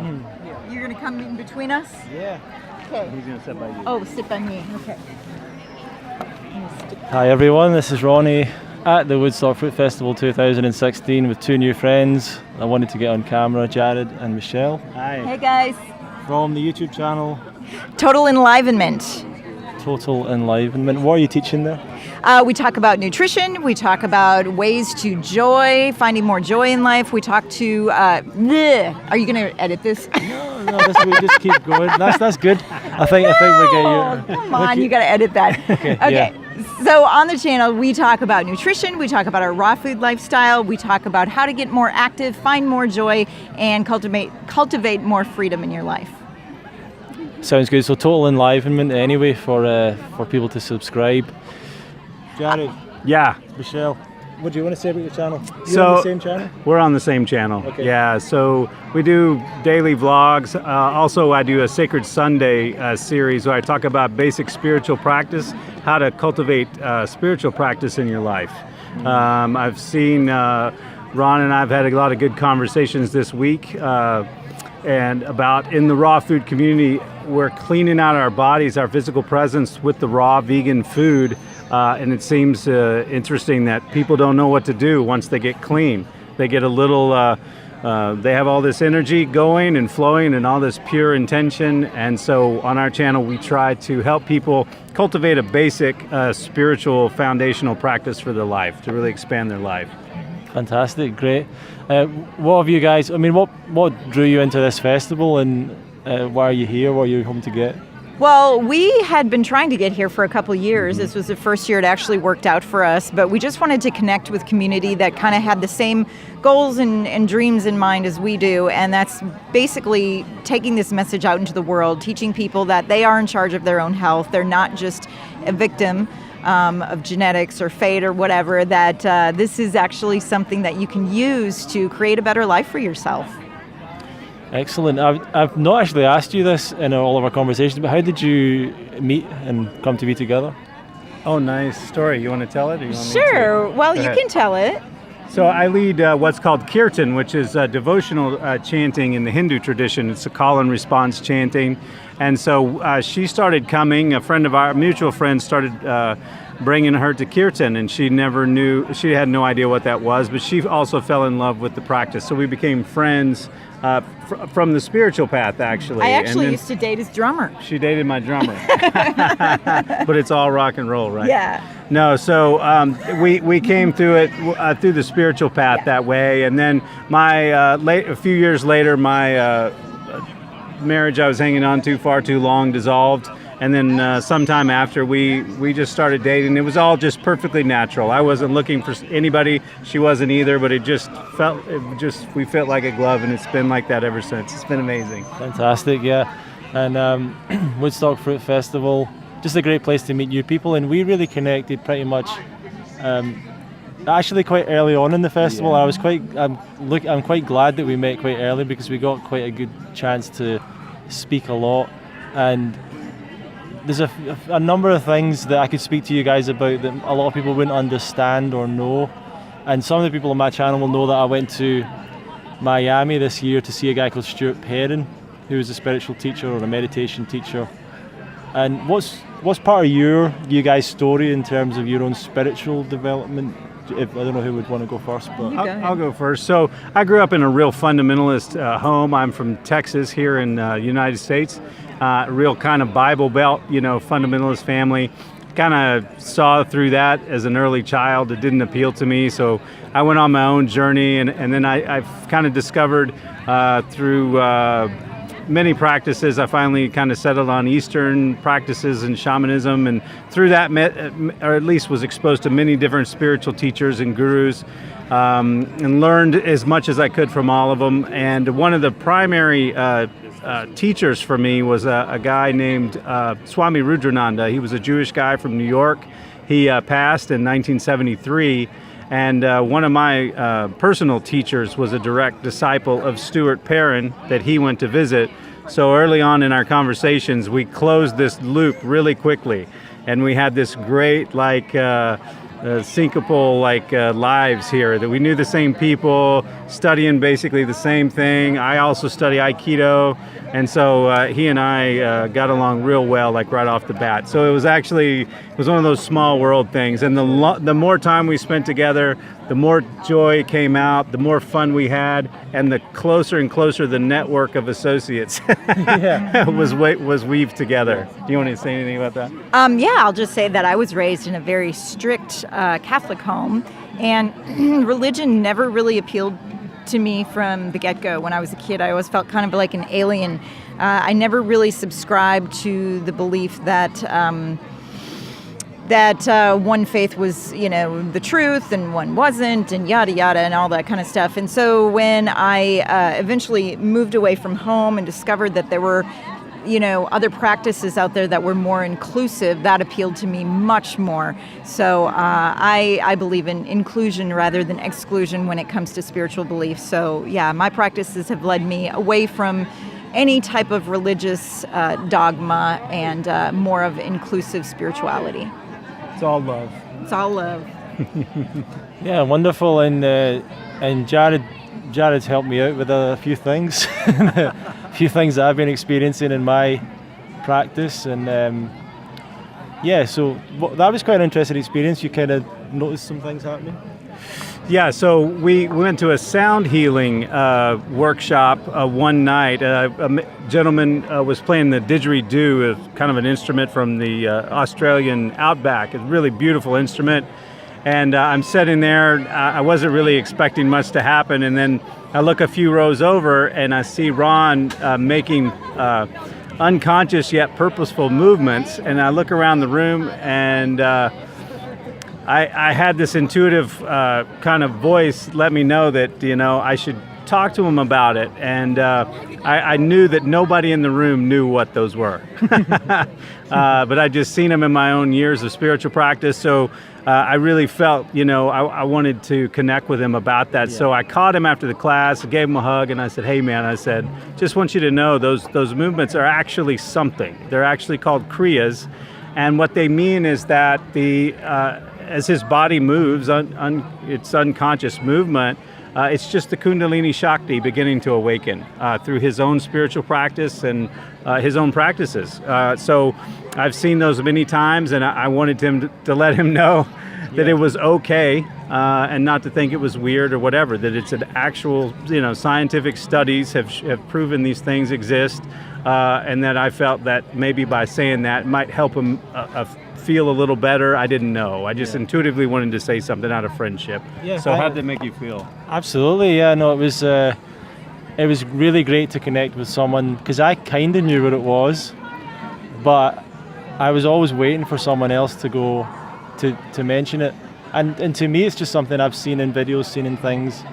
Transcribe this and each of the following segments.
You're going to come in between us? Yeah. Okay. He's going to sit by you. Oh, sit by me. Okay. Hi everyone, this is Ronnie at the Woodstock Fruit Festival 2016 with two new friends. I wanted to get on camera, Jared and Michele. Hi. Hey guys. From the YouTube channel Total Enlivenment. Total Enlivenment. What are you teaching there? We talk about nutrition. We talk about ways to joy, finding more joy in life. We talk to. Are you going to edit this? No, we just keep going. That's good. I think we get you. Come on, you got to edit that. Okay. Okay. So on the channel, we talk about nutrition. We talk about our raw food lifestyle. We talk about how to get more active, find more joy, and cultivate more freedom in your life. Sounds good. So Total Enlivenment anyway for people to subscribe. Jared. Yeah. Michele, what do you want to say about your channel? So, on the same channel? We're on the same channel. Okay. Yeah, so we do daily vlogs. Also, I do a Sacred Sunday series where I talk about basic spiritual practice, how to cultivate spiritual practice in your life. I've seen Ron and I have had a lot of good conversations this week and about in the raw food community, we're cleaning out our bodies, our physical presence with the raw vegan food. And it seems interesting that people don't know what to do once they get clean. They get a little, they have all this energy going and flowing and all this pure intention. And so on our channel, we try to help people cultivate a basic spiritual foundational practice for their life, to really expand their life. Fantastic, great. What have you guys, what drew you into this festival, and why are you here? What are you home to get? Well, we had been trying to get here for a couple years. This was the first year it actually worked out for us, but we just wanted to connect with community that kind of had the same goals and dreams in mind as we do, and that's basically taking this message out into the world, teaching people that they are in charge of their own health. They're not just a victim of genetics or fate or whatever, that this is actually something that you can use to create a better life for yourself. Excellent. I've not actually asked you this in all of our conversations, but how did you meet and come to be together? Oh, nice story. You want to tell it? Or you want Sure. Me to? Well, you can tell it. So I lead what's called kirtan, which is devotional chanting in the Hindu tradition. It's a call and response chanting. And so she started coming, a friend of our mutual friend started bringing her to kirtan, and she had no idea what that was, but she also fell in love with the practice. So we became friends from the spiritual path, actually. I actually used to date his drummer. She dated my drummer. But it's all rock and roll, right? Yeah. No, so we came through it through the spiritual path that way, and then a few years later, my marriage I was hanging on to far too long dissolved, and then sometime after we just started dating. It was all just perfectly natural. I wasn't looking for anybody, she wasn't either, but we fit like a glove, and it's been like that ever since. It's been amazing. Fantastic, yeah. And Woodstock Fruit Festival, just a great place to meet new people, and we really connected pretty much actually quite early on in the festival. Yeah. I'm quite glad that we met quite early, because we got quite a good chance to speak a lot, and there's a number of things that I could speak to you guys about that a lot of people wouldn't understand or know. And some of the people on my channel will know that I went to Miami this year to see a guy called Stuart Perrin, who is a spiritual teacher or a meditation teacher. And what's part of you guys' story in terms of your own spiritual development? I don't know who would want to go first, but I'll go first. So I grew up in a real fundamentalist home. I'm from Texas here in the United States. Real kind of Bible Belt, fundamentalist family. Kind of saw through that as an early child. It didn't appeal to me, so I went on my own journey, and then I've kind of discovered through many practices, I finally kind of settled on Eastern practices and shamanism, and through that or at least was exposed to many different spiritual teachers and gurus, and learned as much as I could from all of them. And one of the primary teachers for me was a guy named Swami Rudrananda. He was a Jewish guy from New York. He passed in 1973. And one of my personal teachers was a direct disciple of Stuart Perrin that he went to visit. So early on in our conversations, we closed this loop really quickly. And we had this great syncopal lives here, that we knew the same people, studying basically the same thing. I also study Aikido, and so he and I got along real well, like right off the bat. So it was one of those small world things, and the more time we spent together, the more joy came out, the more fun we had, and the closer and closer the network of associates was weaved together. Do you want to say anything about that? I'll just say that I was raised in a very strict Catholic home, and religion never really appealed to me from the get-go. When I was a kid, I always felt kind of like an alien. I never really subscribed to the belief that one faith was, the truth and one wasn't, and yada yada and all that kind of stuff. And so when I eventually moved away from home and discovered that there were other practices out there that were more inclusive, that appealed to me much more. So I believe in inclusion rather than exclusion when it comes to spiritual beliefs. So my practices have led me away from any type of religious dogma and more of inclusive spirituality. It's all love. It's all love. Yeah, wonderful. And Jared's helped me out with a few things. A few things that I've been experiencing in my practice, and so that was quite an interesting experience. You kind of noticed some things happening. Yeah, so we went to a sound healing workshop one night. A gentleman was playing the didgeridoo, kind of an instrument from the Australian outback, a really beautiful instrument. And I'm sitting there, I wasn't really expecting much to happen, and then I look a few rows over and I see Ron making unconscious yet purposeful movements, and I look around the room, and I had this intuitive kind of voice let me know that I should talk to him about it, and I knew that nobody in the room knew what those were. But I just seen them in my own years of spiritual practice, so I really felt, I wanted to connect with him about that. Yeah. So I caught him after the class, gave him a hug, and I said, "Hey man," I said, "just want you to know those movements are actually something. They're actually called kriyas, and what they mean is that as his body moves, it's unconscious movement. It's just the Kundalini Shakti beginning to awaken through his own spiritual practice and his own practices. So I've seen those many times, and I wanted him to let him know that it was okay and not to think it was weird or whatever, that it's an actual, scientific studies have proven these things exist, and that I felt that maybe by saying that might help him feel a little better. I didn't know. I just intuitively wanted to say something out of friendship. Yeah. So how did it make you feel? Absolutely. Yeah. No, it was really great to connect with someone, because I kind of knew what it was, but I was always waiting for someone else to go to mention it. And to me, it's just something I've seen in videos, seen in things,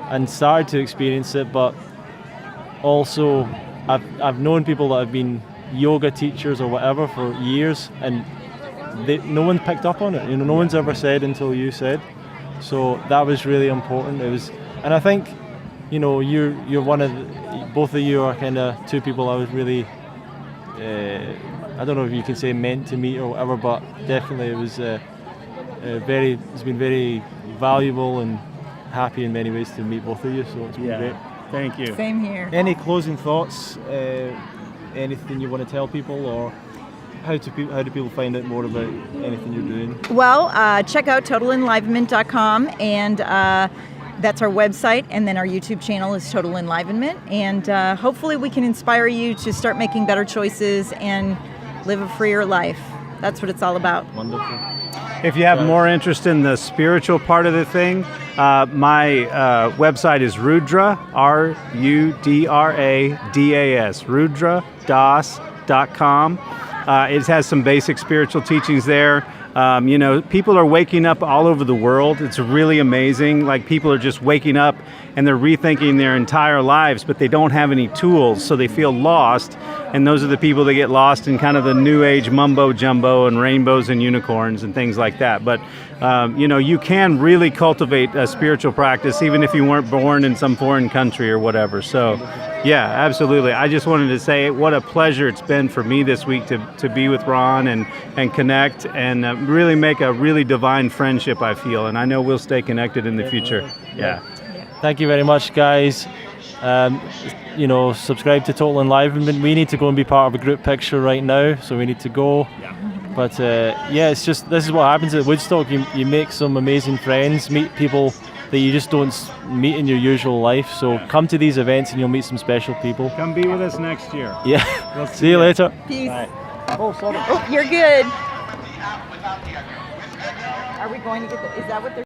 and started to experience it. But also, I've known people that have been yoga teachers or whatever for years, and no one picked up on it. No one's ever said until you said. So that was really important. And I think, you're one of both of you are kind of two people I was really, I don't know if you can say meant to meet or whatever, but definitely it was it's been very valuable and happy in many ways to meet both of you. So it's been great. Thank you. Same here. Any closing thoughts? Anything you want to tell people, or how do people find out more about anything you're doing? Well, check out totalenlivenment.com, and that's our website, and then our YouTube channel is Total Enlivenment, and hopefully we can inspire you to start making better choices and live a freer life. That's what it's all about. Wonderful. If you have more interest in the spiritual part of the thing, my website is Rudra, RUDRADAS, rudradas.com. It has some basic spiritual teachings there. People are waking up all over the world. It's really amazing. Like, people are just waking up and they're rethinking their entire lives, but they don't have any tools, so they feel lost. And those are the people that get lost in kind of the new age mumbo jumbo and rainbows and unicorns and things like that. But you can really cultivate a spiritual practice even if you weren't born in some foreign country or whatever. So yeah, absolutely. I just wanted to say what a pleasure it's been for me this week to be with Ron and connect and really make a really divine friendship, I feel. And I know we'll stay connected in the future. Yeah. Thank you very much, guys. Subscribe to Total Enlivenment. We need to go and be part of a group picture right now, so we need to go. Yeah. But it's just, this is what happens at Woodstock. You make some amazing friends, meet people that you just don't meet in your usual life. So come to these events and you'll meet some special people. Come be with us next year. Yeah. We'll see you later. Peace. Bye. Oh, sorry. Oh, you're good. Are we going to get is that what they're